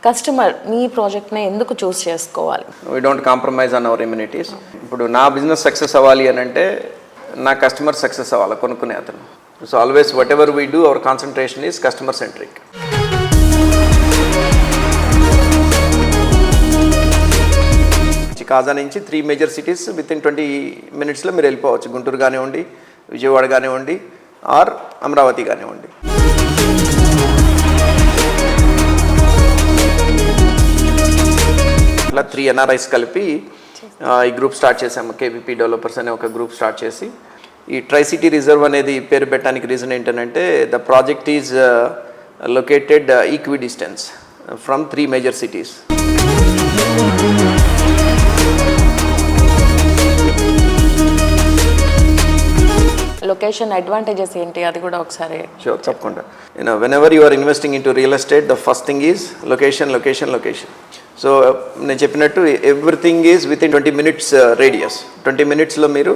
Customer మీ ప్రాజెక్ట్ని ఎందుకు చూస్ చేసుకోవాలి? We don't compromise on hour immunities. ఇప్పుడు నా బిజినెస్ సక్సెస్ అవ్వాలి అని అంటే నా కస్టమర్ సక్సెస్ అవ్వాలి, కొనుక్కునే అతను. So always whatever we do our concentration is customer centric. Kaza నుంచి 3 మేజర్ సిటీస్ వితిన్ 20 minutesలో మీరు వెళ్ళిపోవచ్చు. గుంటూరు కానివ్వండి, విజయవాడ కానివ్వండి, ఆర్ అమరావతి కానివ్వండి. అట్లా 3 NRIs కలిపి ఈ గ్రూప్ స్టార్ట్ చేసాము. కేబీపీ డెవలపర్స్ అనే ఒక గ్రూప్ స్టార్ట్ చేసి ఈ ట్రై సిటీ రిజర్వ్ అనేది పేరు పెట్టడానికి రీజన్ ఏంటంటే the project is located equi distance from 3 major cities. Location advantages ఏంటి అది కూడా ఒకసారి? షూర్, తప్పకుండా. whenever you are investing into real estate, the first thing is location. So నేను చెప్పినట్టు everything is within 20 minutes radius. 20 minutesలో మీరు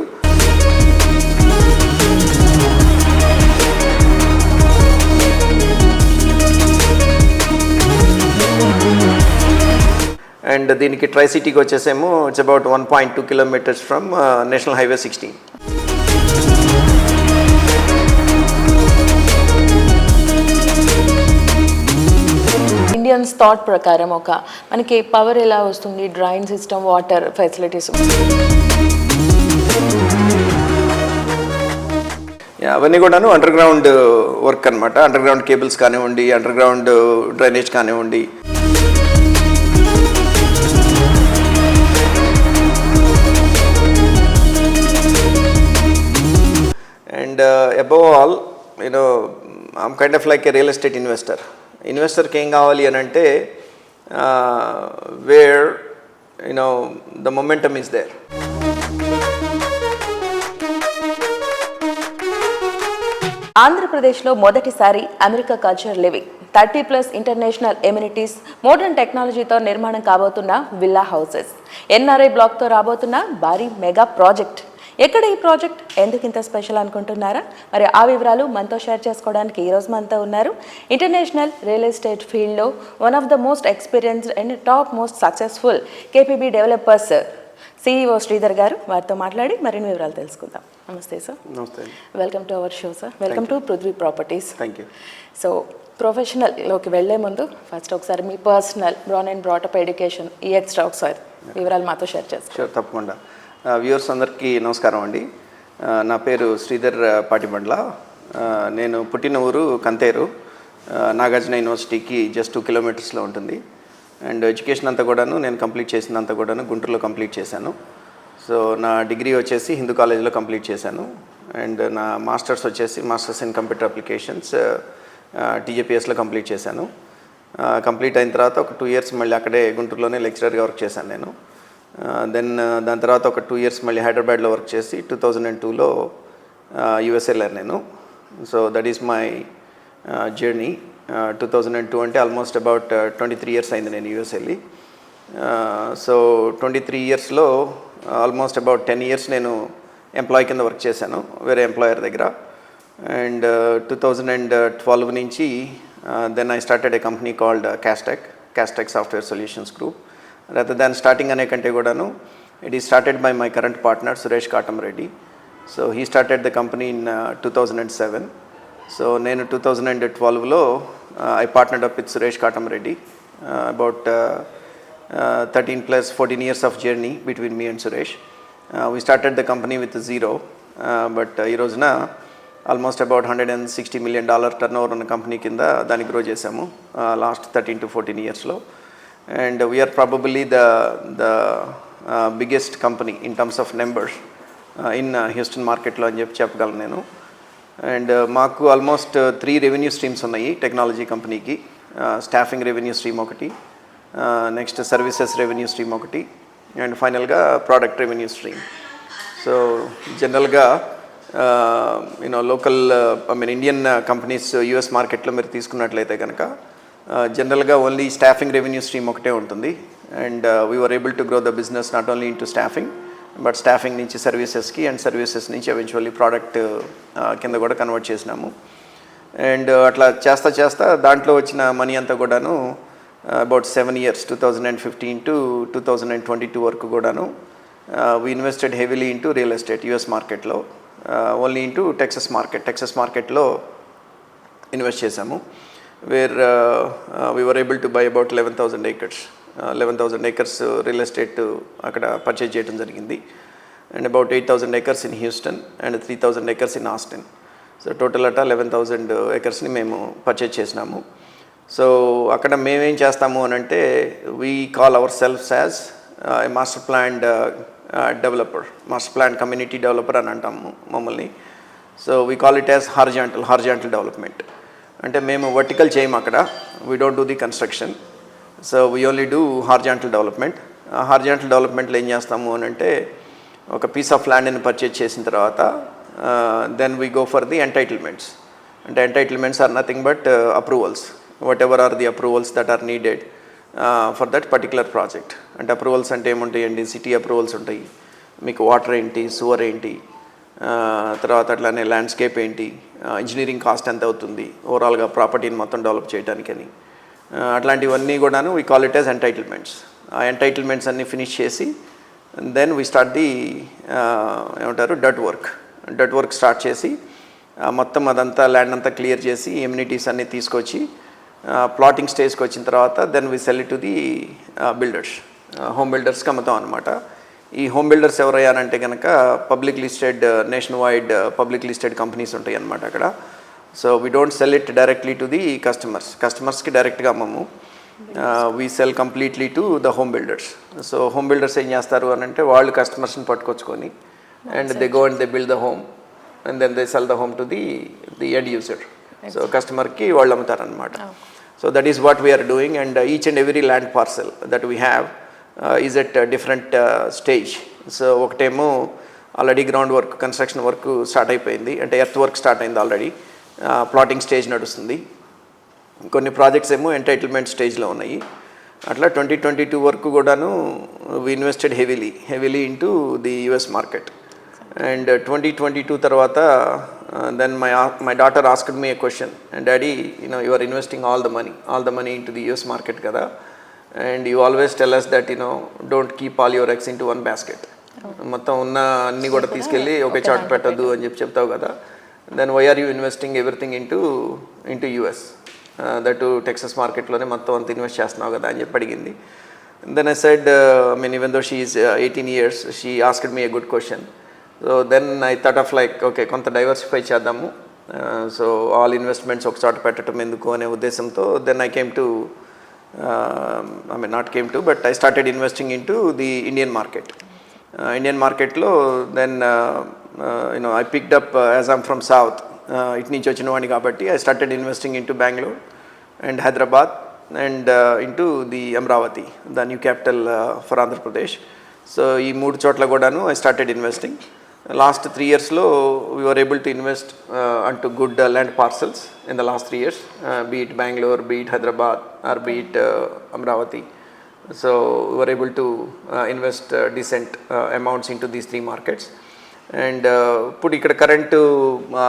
and దీనికి ట్రై సిటీకి వచ్చేసేమో it's about 1.2 kilometers from national highway 16. Indians thought ప్రకారం మనకి పవర్ ఎలా వస్తుంది, డ్రైన్ సిస్టమ్, వాటర్ ఫెసిలిటీస్ అవన్నీ కూడాను అండర్ గ్రౌండ్ వర్క్ అనమాట. అండర్ గ్రౌండ్ కేబుల్స్ కానివ్వండి, అండర్ గ్రౌండ్ డ్రైనేజ్ కానివ్వండి. And above all I'm kind of like a real estate investor. ఇన్వెస్టర్కి ఏం కావాలి అని అంటే where the momentum is there. ఆంధ్రప్రదేశ్లో మొదటిసారి America culture living 30+ international amenities, modern టెక్నాలజీతో నిర్మాణం కాబోతున్న విల్లా హౌసెస్, NRI బ్లాక్తో రాబోతున్న భారీ మెగా ప్రాజెక్ట్. ఎక్కడ ఈ ప్రాజెక్ట్, ఎందుకు ఇంత స్పెషల్ అనుకుంటున్నారా? మరి ఆ వివరాలు మనతో షేర్ చేసుకోవడానికి ఈరోజు మనతో ఉన్నారు ఇంటర్నేషనల్ రియల్ ఎస్టేట్ ఫీల్డ్లో one of the most experienced and top most successful KPB developers CEO Sridhar garu. వారితో మాట్లాడి మరిన్ని వివరాలు తెలుసుకుందాం. నమస్తే సార్. నమస్తే. Welcome to our show sir. Welcome to Prithvi Properties. Thank you. So ప్రొఫెషనల్లోకి వెళ్లే ముందు ఫస్ట్ ఒకసారి మీ personal born and brought up education ఈ ఎక్స్ట్రా ఒకసారి వివరాలు మాతో షేర్ చేస్తారు. షూర్, తప్పకుండా. వ్యూవర్స్ అందరికీ నమస్కారం అండి. నా పేరు శ్రీధర్ పాటిబండ్ల. నేను పుట్టిన ఊరు కంతేరు, నాగార్జున యూనివర్సిటీకి జస్ట్ 2 kilometersలో ఉంటుంది. అండ్ ఎడ్యుకేషన్ అంతా కూడాను నేను కంప్లీట్ చేసినంత కూడాను గుంటూరులో కంప్లీట్ చేశాను. సో నా డిగ్రీ వచ్చేసి హిందూ కాలేజ్లో కంప్లీట్ చేశాను. అండ్ నా మాస్టర్స్ వచ్చేసి మాస్టర్స్ ఇన్ కంప్యూటర్ అప్లికేషన్స్ TJPSలో కంప్లీట్ చేశాను. కంప్లీట్ అయిన తర్వాత ఒక 2 years మళ్ళీ అక్కడే గుంటూరులోనే లెక్చరర్గా వర్క్ చేశాను నేను. దాని తర్వాత ఒక 2 years మళ్ళీ హైదరాబాద్లో వర్క్ చేసి 2002లో USA వెళ్ళాను నేను. So that is my journey. 2002 అంటే ఆల్మోస్ట్ అబౌట్ 23 years అయింది నేను US వెళ్ళి. సో 23 yearsలో ఆల్మోస్ట్ అబౌట్ 10 years నేను ఎంప్లాయ్ కింద వర్క్ చేశాను వేరే ఎంప్లాయర్ దగ్గర. అండ్ 2012 నుంచి then I started a company called Castech software solutions group. rather than starting అనే కంటే కూడాను it is started by my current partner Suresh Katamreddy. So he started the company in 2007. So నేను 2012లో I partnered up with Suresh Katamreddy. About 13+14 years of journey between me and Suresh. We started the company with zero, but ఈ రోజున almost about $160 million turnover ఉన్న company కింద దాన్ని grow చేశాము last 13 to 14 yearsలో. And we are probably the biggest company in terms of numbers in Houston మార్కెట్లో అని చెప్పగలను నేను. అండ్ మాకు ఆల్మోస్ట్ 3 revenue streams ఉన్నాయి టెక్నాలజీ కంపెనీకి. స్టాఫింగ్ రెవెన్యూ స్ట్రీమ్ ఒకటి, నెక్స్ట్ సర్వీసెస్ రెవెన్యూ స్ట్రీమ్ ఒకటి, అండ్ ఫైనల్గా ప్రోడక్ట్ రెవెన్యూ స్ట్రీమ్. సో జనరల్గా లోకల్ ఇండియన్ కంపెనీస్ US మార్కెట్లో మీరు తీసుకున్నట్లయితే కనుక జనరల్గా ఓన్లీ స్టాఫింగ్ రెవెన్యూ స్ట్రీమ్ ఒకటే ఉంటుంది. And we were able to grow the business not only into staffing but staffing నుంచి సర్వీసెస్కి అండ్ సర్వీసెస్ నుంచి ఎవెన్చువల్లీ ప్రోడక్ట్ కింద కూడా కన్వర్ట్ చేసినాము. అండ్ అట్లా చేస్తా దాంట్లో వచ్చిన మనీ అంతా కూడాను about 7 years, 2015 to 2022 వరకు కూడాను we invested heavily into real estate, US మార్కెట్లో, ఓన్లీ ఇంటూ టెక్సస్ మార్కెట్లో ఇన్వెస్ట్ చేశాము, wear we were able to buy about 11,000 acres. 11,000 acres real estate అక్కడ పర్చేజ్ చేయడం జరిగింది, and about 8,000 acres in Houston and 3,000 acres in Austin. So total అట 11,000 acresని మేము purchase చేసినాము. So అక్కడ మేమేం చేస్తాము అని అంటే, we call ourselves as master plan developer, master plan community developer అని అంటాము మమ్మల్ని. So we call it as horizontal development. అంటే మేము వర్టికల్ చేయము అక్కడ, we don't do the construction, so we only do horizontal development. Horizontal డెవలప్మెంట్లో ఏం చేస్తాము అని అంటే, ఒక పీస్ ఆఫ్ ల్యాండ్ని పర్చేజ్ చేసిన తర్వాత then we go for the entitlements. అంటే entitlements are nothing but approvals, whatever are the approvals that are needed for that particular project. అంటే అప్రూవల్స్ అంటే ఏముంటాయండి, సిటీ అప్రూవల్స్ ఉంటాయి, మీకు వాటర్ ఏంటి, సువర్ ఏంటి, తర్వాత అట్లానే ల్యాండ్స్కేప్ ఏంటి, ఇంజనీరింగ్ కాస్ట్ ఎంత అవుతుంది ఓవరాల్గా ప్రాపర్టీని మొత్తం డెవలప్ చేయడానికని, అట్లాంటివన్నీ కూడాను we call it as entitlements. ఆ ఎంటైటిల్మెంట్స్ అన్నీ ఫినిష్ చేసి దెన్ వీ స్టార్ట్ ది ఏమంటారు డట్ వర్క్ స్టార్ట్ చేసి మొత్తం అదంతా ల్యాండ్ అంతా క్లియర్ చేసి ఎమ్యూనిటీస్ అన్నీ తీసుకొచ్చి ప్లాటింగ్ స్టేజ్కి వచ్చిన తర్వాత then we sell it to the builders, home బిల్డర్స్కి అమ్ముతాం అనమాట. ఈ హోమ్ బిల్డర్స్ ఎవరయ్యారంటే కనుక public listed, nation wide public listed companies ఉంటాయి అన్నమాట అక్కడ. So we don't sell it directly to the కస్టమర్స్కి డైరెక్ట్గా అమ్మము, we sell completely to the home builders. So home builders ఏం చేస్తారు అని అంటే, వాళ్ళు కస్టమర్స్ని పట్టుకొచ్చుకొని and they go and they build the home and then they cell the home to the end user. So కస్టమర్కి వాళ్ళు అమ్ముతారనమాట. So that is what we are doing, and each and every land parcel that we have is at different stage. So ఒకటేమో already ground work, construction work start అయిపోయింది, అంటే earth work start అయింది already, plotting stage నడుస్తుంది. కొన్ని projects ఏమో entitlement స్టేజ్లో ఉన్నాయి. అట్లా 2022 వరకు కూడాను we invested heavily into the US market. And 2022 తర్వాత then my daughter asked me a question, and daddy you are investing all the money into the US market కదా, and you always tell us that don't keep all your eggs into one basket, మొత్తం ఉన్న అన్నీ కూడా తీసుకెళ్ళి ఒకే చాటు పెట్టద్దు అని చెప్తావు కదా, then why are you investing everything into US, that Texas మార్కెట్లోనే మొత్తం అంత ఇన్వెస్ట్ చేస్తున్నావు కదా అని చెప్పి అడిగింది. Then I said, even though she is 18 years, she asked me a good question. So then I thought of like, okay కొంత diversify చేద్దాము, సో ఆల్ ఇన్వెస్ట్మెంట్స్ ఒక చోట పెట్టడం ఎందుకు అనే ఉద్దేశంతో then I came to but I started investing into the Indian మార్కెట్లో. Then I picked up, as I'm from south, ఇటు నుంచి వచ్చిన వాడిని కాబట్టి I started investing into Bengaluru and Hyderabad and into the Amaravati, the new capital for Andhra Pradesh. So ఈ 3 చోట్ల కూడాను I started investing. Last 3 yearsలో we were able to invest అంటూ good land parcels in the last 3 years, be it Bangalore, be it Hyderabad, or be it Amravati. So we were able to invest decent amounts into these 3 markets. And ఇప్పుడు ఇక్కడ current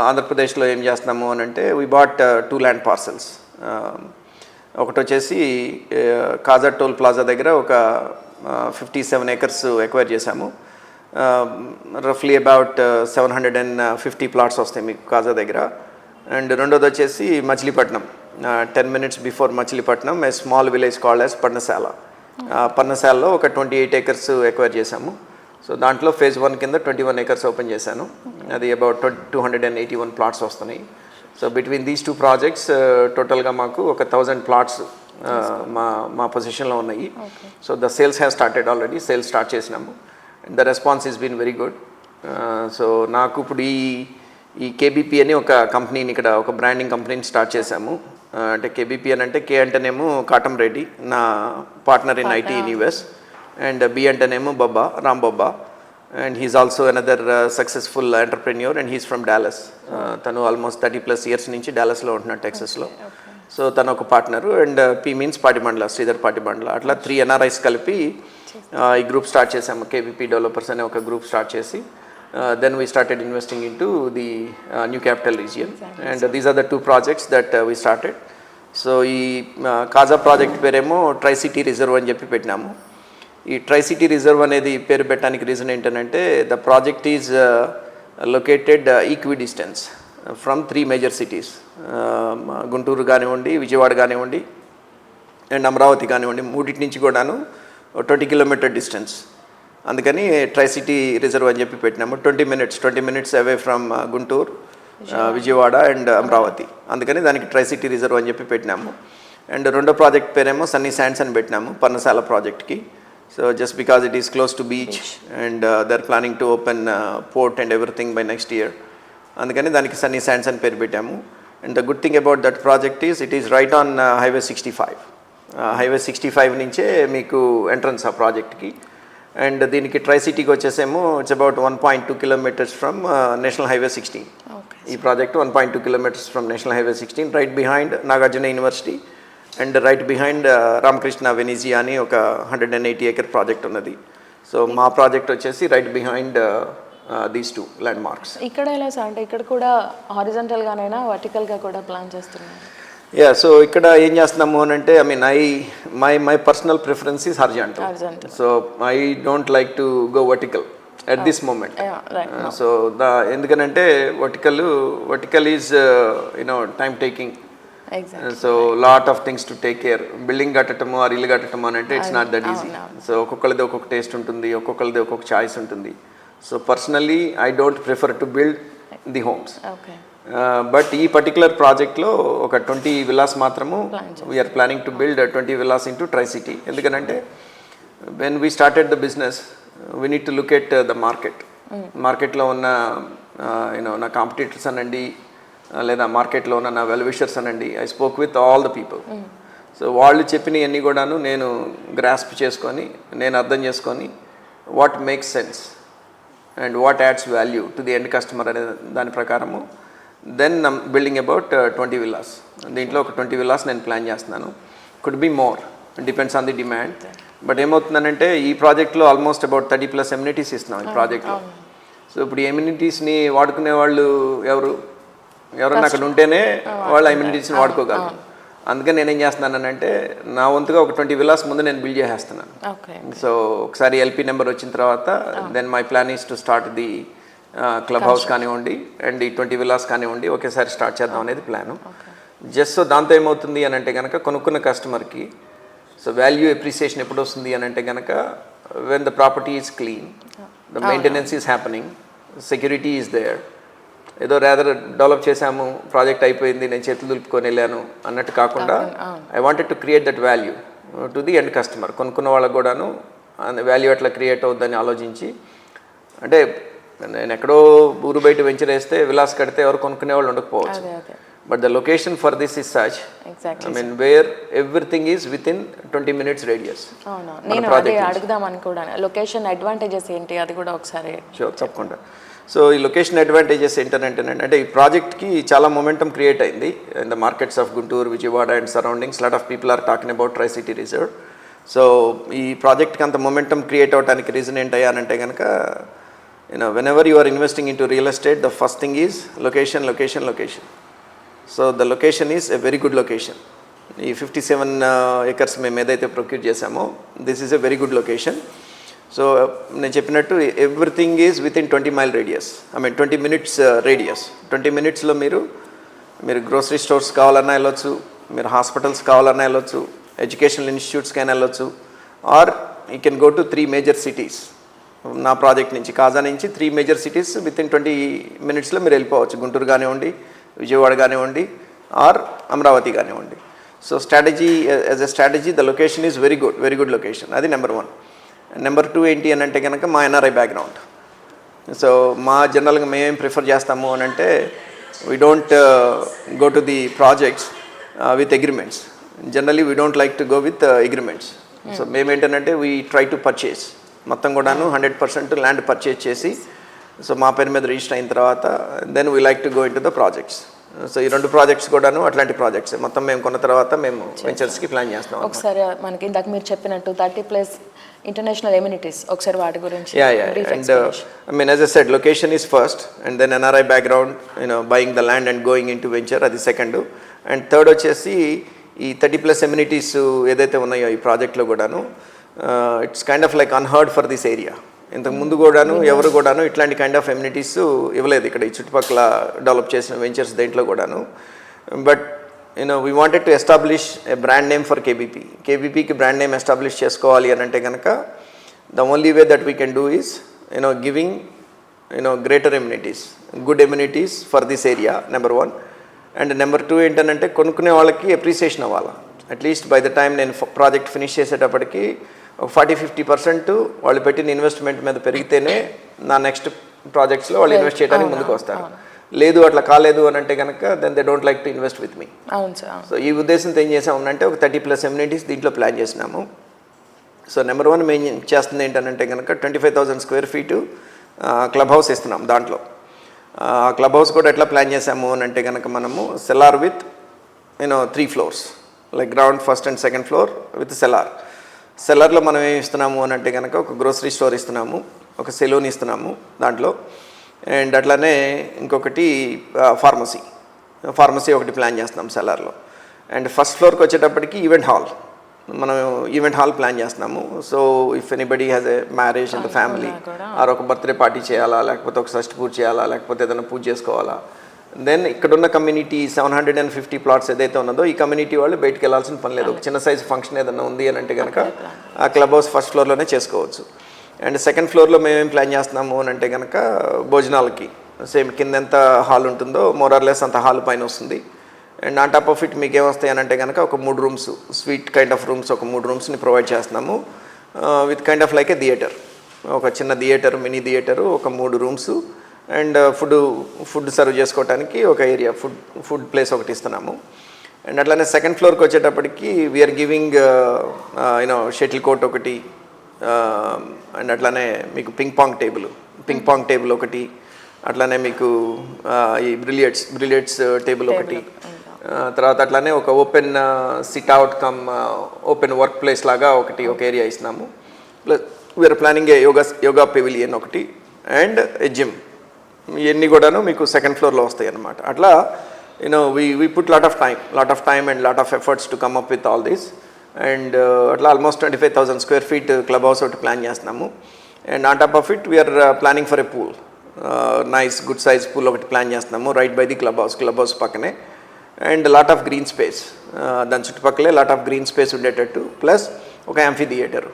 ఆంధ్రప్రదేశ్లో ఏం చేస్తున్నాము అని అంటే, we bought 2 land parcels. ఒకటి వచ్చేసి కాజా toll plaza దగ్గర ఒక 57 acres ఎక్వైర్ చేశాము, రఫ్లీ అబౌట్ 750 plots వస్తాయి మీకు కాజా దగ్గర. అండ్ రెండోది వచ్చేసి Machilipatnam, 10 minutes before Machilipatnam, a small village called as పర్ణశాలలో ఒక 28 acres ఎక్వైర్ చేశాము. సో దాంట్లో phase 1 కింద 21 acres ఓపెన్ చేశాను, అది అబౌట్ 281 plots వస్తున్నాయి. సో బిట్వీన్ దీస్ 2 projects టోటల్గా మాకు ఒక 1000 plots మా పొజిషన్లో ఉన్నాయి. So the sales have started already, sales start చేసినాము, and the response is been very good. So నాకు ఇప్పుడు ఈ కేబీపీ అని ఒక కంపెనీని, ఇక్కడ ఒక బ్రాండింగ్ కంపెనీని స్టార్ట్ చేశాము. అంటే కేబీపీ అని అంటే, కే అంటేనేమో కాటం రెడ్డి, నా partner in IT in US, and B అంటేనేమో Ram Bobba, and he is also another successful entrepreneur, and he's from Dallas. తను ఆల్మోస్ట్ 30+ years నుంచి డాలస్లో ఉంటున్నాడు, టెక్సస్లో. సో తను ఒక partner, and P means Patibandla, Sridhar Patibandla. అట్లా 3 NRIs కలిపి ఈ గ్రూప్ స్టార్ట్ చేసాము, కేబీపీ డెవలపర్స్ అనే ఒక గ్రూప్ స్టార్ట్ చేసి then we started investing into the new capital region, and these are the 2 projects that we started. So ఈ కాజా ప్రాజెక్ట్ పేరేమో try city reserve అని చెప్పి పెట్టినాము. ఈ ట్రై సిటీ రిజర్వ్ అనేది పేరు పెట్టడానికి రీజన్ ఏంటంటే the project is located equi distance from 3 major cities, Guntur కానివ్వండి, విజయవాడ కానివ్వండి అండ్ అమరావతి కానివ్వండి, మూడింటి నుంచి కూడాను 20 కిలోమీటర్ డిస్టెన్స్. అందుకని ట్రై సిటీ రిజర్వ్ అని చెప్పి పెట్టినాము. 20 minutes away from Guntur, Vijayawada and Amaravati. అందుకని దానికి ట్రై సిటీ రిజర్వ్ అని చెప్పి పెట్టినాము. అండ్ రెండో ప్రాజెక్ట్ పేరేమో సన్నీ శాండ్స్ అని పెట్టినాము పర్ణశాల ప్రాజెక్ట్కి. So just because it is close to beach and they are planning to open port and everything by next year. అందుకని దానికి సన్నీ శాండ్స్ అని పేరు పెట్టాము. And the good thing about that project is it is right on highway 65. Highway 65 నుంచే మీకు entrance ఆ ప్రాజెక్ట్కి. And దీనికి ట్రై సిటీకి వచ్చేసేమో it's about 1.2 kilometres from national highway 16. ఈ project 1.2 kilometres from national highway 16, right behind Nagarjuna university and right behind Ramakrishna Venezia అని ఒక 180 acre ప్రాజెక్ట్ ఉన్నది. సో మా ప్రాజెక్ట్ వచ్చేసి right behind these 2 landmarks. ఇక్కడ ఎలా సార్, అంటే ఇక్కడ కూడా హారిజంటల్గానైనా వర్టికల్గా కూడా ప్లాన్ చేస్తున్నారు? సో ఇక్కడ ఏం చేస్తున్నాము అని అంటే my personal preference is horizontal. So I don't like to go vertical at this moment. So ఎందుకనంటే vertical is time taking. So lot of things to take care. Building కట్టడము ఆర్ ఇల్లు కట్టడము అని అంటే it's not that easy. So ఒక్కొక్కరిది ఒక్కొక్క taste ఉంటుంది, ఒక్కొక్కరిది ఒక్కొక్క చాయిస్ ఉంటుంది. So personally I don't prefer to build the homes. But ఈ పర్టికులర్ ప్రాజెక్ట్లో ఒక 20 villas మాత్రము we are planning to build 20 villas into tri city. ఎందుకనంటే when we started the business we need to look at the మార్కెట్లో ఉన్న నా competitors అనండి, లేదా మార్కెట్లో ఉన్న నా వెల్ విషర్స్ అనండి. I spoke with all the people. So వాళ్ళు చెప్పినవన్నీ కూడాను నేను గ్రాస్ప్ చేసుకొని, నేను అర్థం చేసుకొని what makes sense and what adds value to the end customer అనే దాని ప్రకారము then I'm building about 20 villas. దీంట్లో ఒక 20 villas నేను ప్లాన్ చేస్తున్నాను. Could be more, depends on the demand. But ఏమవుతుందనంటే ఈ ప్రాజెక్ట్లో ఆల్మోస్ట్ అబౌట్ 30+ ఎమ్యూనిటీస్ ఇస్తున్నాం ఈ ప్రాజెక్ట్లో. సో ఇప్పుడు ఎమ్యూనిటీస్ని వాడుకునే వాళ్ళు ఎవరన్నా అక్కడ ఉంటేనే వాళ్ళు ఎమ్యూనిటీస్ని వాడుకోగలరు. అందుకని నేనేం చేస్తున్నానంటే నా వంతుగా ఒక 20 villas ముందు నేను బిల్డ్ చేసేస్తున్నాను. సో ఒకసారి ఎల్పీ నెంబర్ వచ్చిన తర్వాత then my plan is to start the club house కానివ్వండి అండ్ ఈ 20 villas కానివ్వండి ఒకేసారి స్టార్ట్ చేద్దాం అనేది ప్లాను. జస్ట్ సో దాంతో ఏమవుతుంది అని అంటే కనుక కొనుక్కున్న కస్టమర్కి సో వాల్యూ ఎప్రిసియేషన్ ఎప్పుడు వస్తుంది అని అంటే కనుక when the property is clean, the maintenance is happening, security is there. ఏదో రాదర్ డెవలప్ చేశాము, ప్రాజెక్ట్ అయిపోయింది, నేను చేతులు దులుపుకొని వెళ్ళాను అన్నట్టు కాకుండా I wanted to create that value to the end customer. కొనుక్కున్న వాళ్ళకు కూడాను వాల్యూ ఎట్లా క్రియేట్ అవుతుందని ఆలోచించి, అంటే నేను ఎక్కడో ఊరు బయట వెంచర్ వేస్తే విలాస్ కడితే ఎవరు కొనుక్కునే వాళ్ళు ఉండకపోవచ్చు. But the location for this is such, I mean where everything is within 20 minutes radius. నేను అదే అడుగుదామని కూడా, లొకేషన్ అడ్వాంటేజెస్ ఏంటి అది కూడా ఒకసారి. షూర్, తప్పకుండా. సో ఈ లొకేషన్ అడ్వాంటేజెస్ ఏంటంటే ఈ ప్రాజెక్ట్కి చాలా మొమెంటం క్రియేట్ అయింది in the markets of Guntur, Vijayawada and surroundings. Lot of people are talking about tri city reserve. So ఈ ప్రాజెక్ట్కి అంత మొమెంటం క్రియేట్ అవడానికి రీజన్ ఏంటయ్యానంటే కనుక whenever you are investing into real estate, the first thing is location. So the location is a very good location. ఈ 57 acres మేము ఏదైతే procure చేసామో this is a very good location. So నేను చెప్పినట్టు everything is within 20 mile radius, 20 minutes radius. 20 minutesలో మీరు grocery stores కావాలన్నా వెళ్ళొచ్చు, మీరు హాస్పిటల్స్ కావాలన్నా వెళ్ళొచ్చు, ఎడ్యుకేషనల్ ఇన్స్టిట్యూట్స్కి అయినా వెళ్ళొచ్చు, or you can go to 3 major cities. నా ప్రాజెక్ట్ నుంచి కాజా నుంచి 3 major cities విత్ ఇన్ 20 minutesలో మీరు వెళ్ళిపోవచ్చు. గుంటూరు కానివ్వండి, విజయవాడ కానివ్వండి, ఆర్ అమరావతి కానివ్వండి. So as a strategy the location is very good location. అది నెంబర్ 1. నెంబర్ 2 ఏంటి అని అంటే కనుక మా NRI బ్యాక్గ్రౌండ్. సో మా జనరల్గా మేమేం ప్రిఫర్ చేస్తాము అని అంటే we don't go to the projects with agreements. Generally we don't like to go with agreements. So మేమేంటంటే వీ ట్రై టు పర్చేస్, మొత్తం కూడాను 100% ల్యాండ్ పర్చేజ్ చేసి సో మా పేరు మీద రిజిస్టర్ అయిన తర్వాత then we like to go into the projects. So ఈ 2 ప్రాజెక్ట్స్ కూడాను అట్లాంటి ప్రాజెక్ట్స్ మొత్తం మేము కొన్న తర్వాత మేము వెంచర్స్కి ప్లాన్ చేస్తాం. ఒకసారి మనకి ఇందాక మీరు చెప్పినట్టు 30+ ఇంటర్నేషనల్ ఎమ్యూనిటీస్, ఒకసారి వాటి గురించి. And I mean as I said location is first and then NRI background, buying the land and going into venture, అది సెకండ్. అండ్ థర్డ్ వచ్చేసి ఈ 30+ ఎమ్యూనిటీస్ ఏదైతే ఉన్నాయో ఈ ప్రాజెక్ట్లో కూడాను it's kind of like unheard for this area. ఇంతకు ముందు కూడాను ఎవరు కూడాను ఇట్లాంటి కైండ్ ఆఫ్ ఎమ్యూనిటీస్ ఇవ్వలేదు ఇక్కడ ఈ చుట్టుపక్కల డెవలప్ చేసిన వెంచర్స్ దేంట్లో కూడాను. But we wanted to establish a brand name for కేబీపీకి బ్రాండ్ నేమ్ ఎస్టాబ్లిష్ చేసుకోవాలి అని అంటే కనుక the only way that we can do is giving greater amenities, good amenities for this area, number 1. And number 2 ఏంటంటే కొనుక్కునే వాళ్ళకి appreciation అవ్వాలి. At least by the time నేను ప్రాజెక్ట్ ఫినిష్ చేసేటప్పటికి 40-50% వాళ్ళు పెట్టిన ఇన్వెస్ట్మెంట్ మీద పెరిగితేనే నా నెక్స్ట్ ప్రాజెక్ట్స్లో వాళ్ళు ఇన్వెస్ట్ చేయడానికి ముందుకు వస్తారు. లేదు అట్లా కాలేదు అని అంటే కనుక then they don't like to invest with me. So ఈ ఉద్దేశంతో ఏం చేసామంటే ఒక 30+ ఎమ్యూనిటీస్ దీంట్లో ప్లాన్ చేసినాము. సో నెంబర్ 1 మేము చేస్తుంది ఏంటంటే కనుక 25,000 స్క్వేర్ ఫీటు క్లబ్ హౌస్ ఇస్తున్నాం. దాంట్లో క్లబ్ హౌస్ కూడా ఎట్లా ప్లాన్ చేసాము అని అంటే కనుక మనము cellar with 3 floors, like ground, first and second floor with సెల్లార్లో మనం ఏమి ఇస్తున్నాము అని అంటే కనుక ఒక గ్రోసరీ స్టోర్ ఇస్తున్నాము, ఒక సెలూన్ ఇస్తున్నాము దాంట్లో. అండ్ అట్లానే ఇంకొకటి ఫార్మసీ ఒకటి ప్లాన్ చేస్తున్నాం సెల్లార్లో. అండ్ ఫస్ట్ ఫ్లోర్కి వచ్చేటప్పటికి మనం ఈవెంట్ హాల్ ప్లాన్ చేస్తున్నాము. So if anybody has a marriage in the family, or ఒక బర్త్డే పార్టీ చేయాలా, లేకపోతే ఒక షష్ఠి పూజ చేయాలా, లేకపోతే ఏదైనా పూజ చేసుకోవాలా, దెన్ ఇక్కడున్న కమ్యూనిటీ 750 ప్లాట్స్ ఏదైతే ఉన్నదో ఈ కమ్యూనిటీ వాళ్ళు బయటకు వెళ్ళాల్సిన పని లేదు. ఒక చిన్న సైజు ఫంక్షన్ ఏదైనా ఉంది అని అంటే కనుక ఆ క్లబ్ హౌస్ ఫస్ట్ ఫ్లోర్లోనే చేసుకోవచ్చు. అండ్ సెకండ్ ఫ్లోర్లో మేమేం ప్లాన్ చేస్తున్నాము అని అంటే కనుక భోజనాలకి సేమ్ కింద ఎంత హాల్ ఉంటుందో మోరార్లెస్ అంత హాల్ పైన వస్తుంది. And on top of it మీకు ఏమొస్తాయి అని అంటే కనుక ఒక 3 rooms, sweet kind of rooms ఒక 3 రూమ్స్ని ప్రొవైడ్ చేస్తున్నాము with kind of like A theatre, ఒక చిన్న థియేటర్, మినీ థియేటరు, ఒక 3 రూమ్స్. అండ్ ఫుడ్ సర్వ్ చేసుకోవడానికి ఒక ఏరియా, ఫుడ్ ప్లేస్ ఒకటి ఇస్తున్నాము. అండ్ అట్లానే సెకండ్ ఫ్లోర్కి వచ్చేటప్పటికి వీఆర్ గివింగ్ షటిల్ కోర్ట్ ఒకటి, అండ్ అట్లానే మీకు పింగ్ పాంగ్ టేబుల్ ఒకటి, అట్లానే మీకు ఈ బ్రిలియట్స్ టేబుల్ ఒకటి, తర్వాత అట్లానే ఒక open sit out open work place లాగా ఒక ఏరియా ఇస్తున్నాము. Plus we are planning a yoga pavilion ఒకటి అండ్ ఏ జిమ్. ఇవన్నీ కూడాను మీకు సెకండ్ ఫ్లోర్లో వస్తాయి అన్నమాట. అట్లా we put lot of time and lot of efforts to come up with all this. And అట్లా almost 25,000 square feet club house ఒకటి ప్లాన్ చేస్తున్నాము. And on top of it we are planning for a pool, nice good size pool ఒకటి plan చేస్తున్నాము right by the club house పక్కనే. And lot of green space, దాని చుట్టుపక్కలే lot of green space ఉండేటట్టు, plus ఒక amphitheatre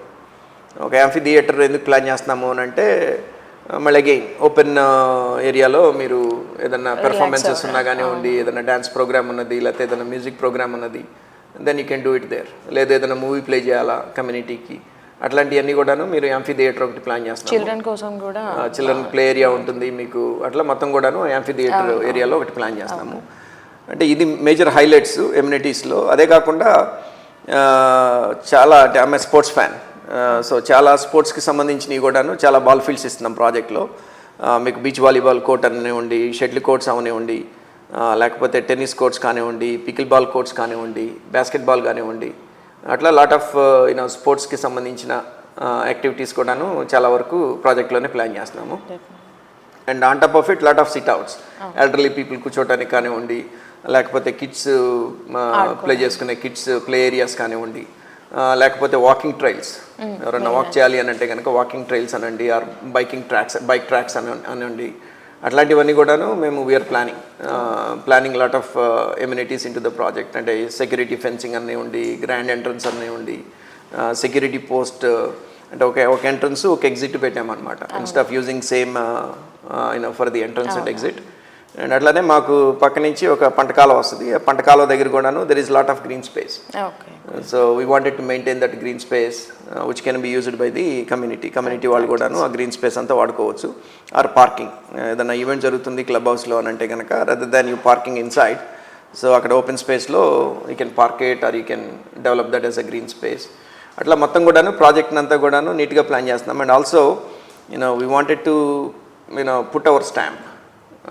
ఎందుకు plan చేస్తున్నాము అని అంటే మళ్ళీ అగైన్ ఓపెన్ ఏరియాలో మీరు ఏదైనా పెర్ఫార్మెన్సెస్ ఉన్నా కానివ్వండి, ఏదైనా డ్యాన్స్ ప్రోగ్రామ్ ఉన్నది, లేకపోతే ఏదైనా మ్యూజిక్ ప్రోగ్రామ్ ఉన్నది, then you can do it there. లేదా ఏదైనా మూవీ ప్లే చేయాలా కమ్యూనిటీకి, అట్లాంటివన్నీ కూడాను మీరు యాంఫీథియేటర్ ఒకటి ప్లాన్ చేస్తాం. చిల్డ్రన్ కోసం కూడా చిల్డ్రన్ ప్లే ఏరియా ఉంటుంది మీకు. అట్లా మొత్తం కూడాను యాంఫీథియేటర్ ఏరియాలో ఒకటి ప్లాన్ చేస్తాము. అంటే ఇది మేజర్ హైలైట్స్ ఎమ్యూనిటీస్లో. అదే కాకుండా చాలా అంటే ఆమె స్పోర్ట్స్ ఫ్యాన్, సో చాలా స్పోర్ట్స్కి సంబంధించినవి కూడాను చాలా బాల్ ఫీల్డ్స్ ఇస్తున్నాం ప్రాజెక్ట్లో. మీకు బీచ్ వాలీబాల్ కోర్ట్ అనివ్వండి, షటిల్ కోర్ట్స్ అవనివ్వండి, లేకపోతే టెన్నిస్ కోర్ట్స్ కానివ్వండి, పికిల్ బాల్ కోర్ట్స్ కానివ్వండి, బాస్కెట్బాల్ కానివ్వండి, అట్లా లాట్ ఆఫ్ స్పోర్ట్స్కి సంబంధించిన యాక్టివిటీస్ కూడాను చాలా వరకు ప్రాజెక్ట్లోనే ప్లాన్ చేస్తున్నాము. And on top of it lot of sit-outs, elderly people కూర్చోవడానికి కానివ్వండి, లేకపోతే కిడ్స్ ప్లే చేసుకునే కిడ్స్ ప్లే ఏరియాస్ కానివ్వండి, లేకపోతే వాకింగ్ ట్రైల్స్, ఎవరైనా వాక్ చేయాలి అని అంటే కనుక వాకింగ్ ట్రైల్స్ అనండి, ఆర్ బైక్ ట్రాక్స్ అనండి, అట్లాంటివన్నీ కూడాను మేము we are planning lot of amenities into the project. అంటే సెక్యూరిటీ ఫెన్సింగ్ అనివ్వండి, గ్రాండ్ ఎంట్రన్స్ అనివ్వండి, సెక్యూరిటీ పోస్ట్, అంటే ఒక ఎంట్రన్స్ ఒక ఎగ్జిట్ పెట్టామన్నమాట, instead of using same for the entrance and exit. And అట్లానే మాకు పక్క నుంచి ఒక పంటకాలం వస్తుంది, ఆ పంటకాలం దగ్గర కూడాను there is lot of green space. So we wanted to maintain that green space which can be used by the community వాళ్ళు కూడాను ఆ గ్రీన్ స్పేస్ అంతా వాడుకోవచ్చు. ఆర్ పార్కింగ్, ఏదైనా ఈవెంట్ జరుగుతుంది క్లబ్ హౌస్లో అని అంటే కనుక rather than you parking inside, so అక్కడ ఓపెన్ స్పేస్లో you can park it or you can develop that as a green space. అట్లా మొత్తం కూడాను ప్రాజెక్ట్ని అంతా కూడాను నీట్గా ప్లాన్ చేస్తున్నాం. And also we wanted to put our stamp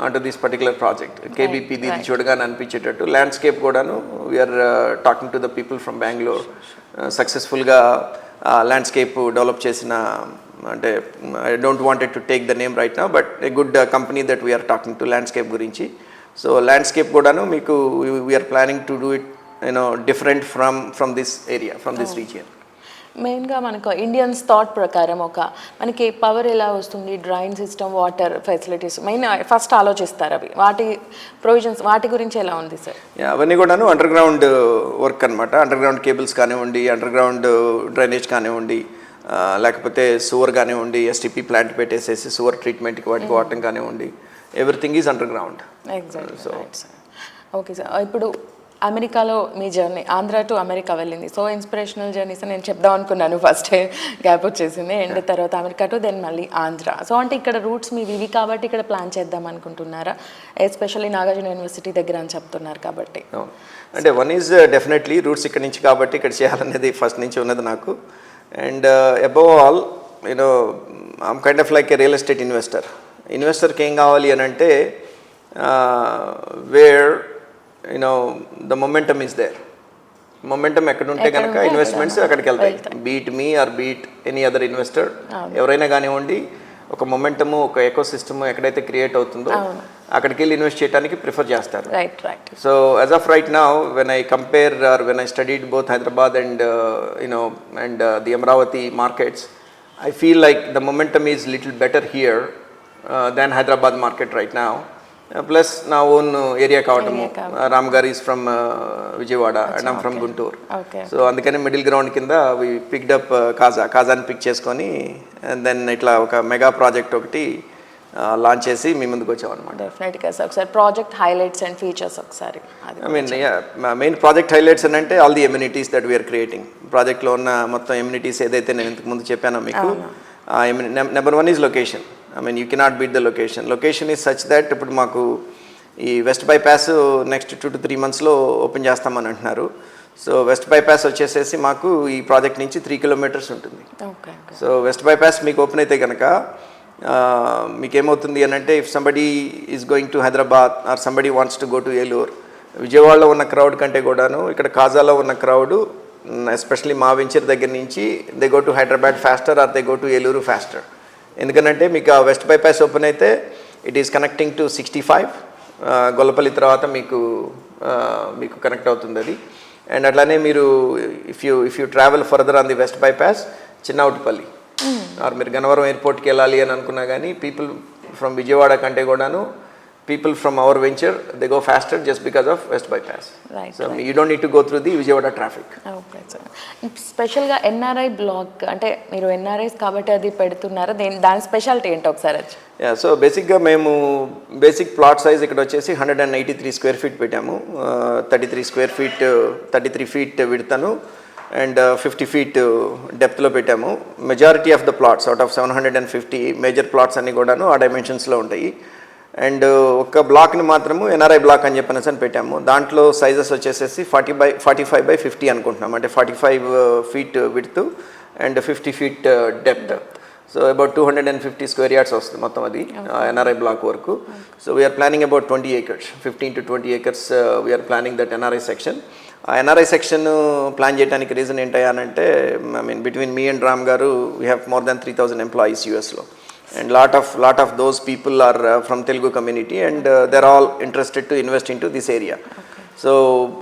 onto this particular project. KBP దీన్ని చూడగానే అనిపించేటట్టు ల్యాండ్స్కేప్ కూడాను we're talking to the people from Bengaluru, సక్సెస్ఫుల్గా ల్యాండ్స్కేప్ డెవలప్ చేసిన, అంటే I don't wanted to take the name right now, but a good company that we're talking to landscape గురించి. సో landscape కూడాను మీకు we're planning to do it different from this area, from this region. మెయిన్గా మనకు Indians thought ప్రకారం మనకి power ఎలా వస్తుంది, drain system, water facilities main first ఆలోచిస్తారు. అవి వాటి ప్రొవిజన్స్ వాటి గురించి ఎలా ఉంది సార్? అవన్నీ కూడాను అండర్ గ్రౌండ్ వర్క్ అనమాట. అండర్ గ్రౌండ్ కేబుల్స్ కానివ్వండి, అండర్ గ్రౌండ్ డ్రైనేజ్ కానివ్వండి, లేకపోతే సువర్ కానివ్వండి, ఎస్టీపీ ప్లాంట్ పెట్టేసేసి సువర్ ట్రీట్మెంట్కి వాటికి వాడటం కానివ్వండి, everything is under ground. Exactly. So okay sir, ఇప్పుడు అమెరికాలో మీ జర్నీ, ఆంధ్ర టు అమెరికా వెళ్ళింది. సో ఇన్స్పిరేషనల్ జర్నీస్ నేను చెప్దాం అనుకున్నాను, ఫస్ట్ గ్యాప్ వచ్చేసింది. అండ్ తర్వాత అమెరికా టు దెన్ మళ్ళీ ఆంధ్ర. సో అంటే ఇక్కడ రూట్స్ మీవి ఇవి కాబట్టి ఇక్కడ ప్లాన్ చేద్దాం అనుకుంటున్నారా? ఎస్పెషల్లీ నాగార్జున యూనివర్సిటీ దగ్గర అని చెప్తున్నారు కాబట్టి. అంటే వన్ ఈజ్ డెఫినెట్లీ రూట్స్ ఇక్కడ నుంచి కాబట్టి ఇక్కడ చేయాలనేది ఫస్ట్ నుంచి ఉన్నది నాకు. And above all I'm kind of like a real estate investor. ఇన్వెస్టర్కి ఏం కావాలి అని అంటే where the momentum is there. Momentum ఎక్కడ ఉంటే కనుక ఇన్వెస్ట్మెంట్స్ అక్కడికి వెళ్తాయి. Beat me or beat any other investor, ఎవరైనా కానివ్వండి, ఒక మొమెంటము, ఒక ఎకో సిస్టమ్ ఎక్కడైతే క్రియేట్ అవుతుందో అక్కడికి వెళ్ళి ఇన్వెస్ట్ చేయడానికి ప్రిఫర్ చేస్తారు. So as of right now when I compare or when I studied both Hyderabad and and the Amaravati markets, I feel like the momentum is little better here than Hyderabad market right now. Plus నా own area కావటము, Ram garu is from Vijayawada and I'm from Guntur. So అందుకని middle ground కింద we picked up కాజాని pick చేసుకొని and then ఇట్లా ఒక mega project ఒకటి launch చేసి మీ ముందుకు వచ్చామన్నమాట. డెఫినెట్గా సార్, ఒకసారి ప్రాజెక్ట్ హైలైట్స్ అండ్ ఫీచర్స్ ఒకసారి. I mean main project highlights అని అంటే all the amenities that we're creating. ప్రాజెక్ట్లో ఉన్న మొత్తం ఎమ్యూనిటీస్ ఏదైతే నేను ఇంతకు ముందు చెప్పానో మీకు, number one is location. I mean, you cannot beat the location. Location is such that ఇప్పుడు మాకు ఈ వెస్ట్ బైపాస్ నెక్స్ట్ 2 to 3 monthsలో ఓపెన్ చేస్తామని అంటున్నారు. సో వెస్ట్ బైపాస్ వచ్చేసేసి మాకు ఈ ప్రాజెక్ట్ నుంచి 3 kilometers ఉంటుంది. సో వెస్ట్ బైపాస్ మీకు ఓపెన్ అయితే కనుక మీకేమవుతుంది అని అంటే, if somebody is going to Hyderabad or somebody wants to go to Eluru, విజయవాడలో ఉన్న క్రౌడ్ కంటే కూడాను ఇక్కడ కాజాలో ఉన్న క్రౌడ్, ఎస్పెషలీ మా వెంచర్ దగ్గర నుంచి they go to Hyderabad faster or they go to Eluru faster. ఎందుకంటే మీకు ఆ వెస్ట్ బైపాస్ ఓపెన్ అయితే it is connecting to 65 Gollapalli తర్వాత మీకు కనెక్ట్ అవుతుంది అది. అండ్ అట్లానే మీరు if you travel further on the west bypass Chinnautapalli or మీరు గన్నవరం ఎయిర్పోర్ట్కి వెళ్ళాలి అని అనుకున్నా కానీ పీపుల్ ఫ్రమ్ విజయవాడ కంటే కూడాను people from our venture, they go faster just because of west bypass. So you don't need to go through the Vijayawada traffic. Okay sir. Special ga NRI block ante meeru NRIs kabatti adi pedutunnaru, dani specialty ento okasari? Yeah, so basic ga memu basic plot size ikkada vachesi 183 square feet pettamu. 33 feet width anu and 50 feet depth lo pettamu. Majority of the plots out of 750 major plots anni kodanu aa dimensions lo untayi. And ఒక బ్లాక్ని మాత్రము NRI black అని చెప్పనేసి అని పెట్టాము. దాంట్లో sizes వచ్చేసేసి 45 by 50 అనుకుంటున్నాం. అంటే 45 feet width అండ్ 50 feet depth. So about 250 square yards వస్తుంది మొత్తం అది ఎన్ఆర్ఐ బ్లాక్ వరకు. So we're planning about 20 acres, 15 to 20 acres we're planning that NRI section. ఆ ఎన్ఆర్ఐ సెక్షన్ ప్లాన్ చేయడానికి రీజన్ ఏంటంటే, I mean between me and Ram garu we have more than 3,000 employees యూఎస్లో. And lot of those people are from Telugu community and they're all interested to invest into this area. So